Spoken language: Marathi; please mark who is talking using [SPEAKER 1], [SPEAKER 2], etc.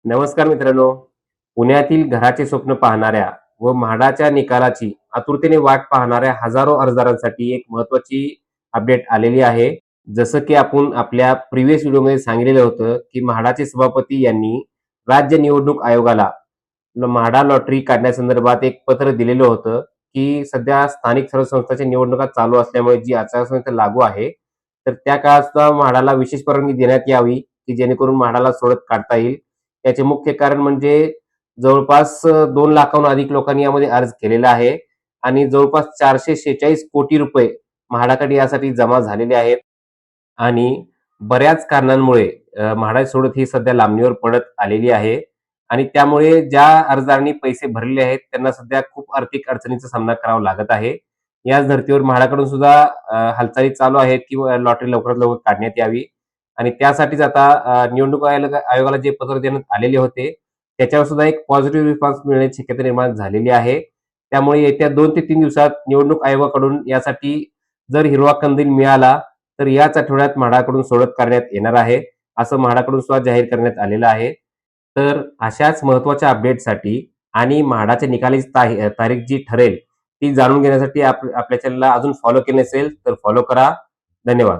[SPEAKER 1] नमस्कार मित्रांनो. पुण्यातील घराचे स्वप्न पाहणाऱ्या व म्हाडाच्या निकालाची आतुरतेने वाट पाहणाऱ्या हजारो अर्जदारांसाठी एक महत्त्वाची अपडेट आलेली आहे. जसं की आपण आपल्या प्रिव्हियस व्हिडिओमध्ये सांगितलेलं होतं, की म्हाडाचे सभापती यांनी राज्य निवडणूक आयोगाला म्हाडा लॉटरी काढण्यासंदर्भात एक पत्र दिलेलं होतं, की सध्या स्थानिक स्वराज्य संस्थांच्या निवडणुका चालू असल्यामुळे जी आचारसंहिता लागू आहे, तर त्या काळात सुद्धा म्हाडाला विशेष परवानगी देण्यात यावी, की जेणेकरून म्हाडाला सोडत काढता येईल. याचे मुख्य कारण म्हणजे जवळपास 2 लाखाहून अधिक लोकांनी यामध्ये अर्ज केलेला आहे आणि जवळपास 446 कोटी रुपये म्हाडाकडे यासाठी जमा झालेले आहेत आणि बऱ्याच कारणांमुळे म्हाडा सोडत ही सध्या लांबणीवर पडत आलेली आहे आणि त्यामुळे ज्या अर्जदारांनी पैसे भरलेले आहेत त्यांना सध्या खूप आर्थिक अडचणीचा सामना करावा लागत आहे. याच धर्तीवर म्हाडाकडून सुद्धा हालचाली चालू आहेत, की लॉटरी लवकरात लवकर काढण्यात यावी आणि त्यासाठीच आता निवडणूक आयोगाला जे पत्र देण्यात आलेले होते, त्याच्यावर सुद्धा एक पॉझिटिव्ह रिस्पॉन्स मिळण्याची शक्यता निर्माण झालेली आहे. त्यामुळे येत्या 2 ते 3 दिवसात निवडणूक आयोगाकडून यासाठी जर हिरवा कंदील मिळाला, तर याच आठवड्यात म्हाडाकडून सोडत करण्यात येणार आहे, असं म्हाडाकडून सुद्धा जाहीर करण्यात आलेलं आहे. तर अशाच महत्त्वाच्या अपडेटसाठी आणि म्हाडाच्या निकालाची तारीख जी ठरेल, ती जाणून घेण्यासाठी आपल्या चॅनलला अजून फॉलो केले नसेल, तर फॉलो करा. धन्यवाद.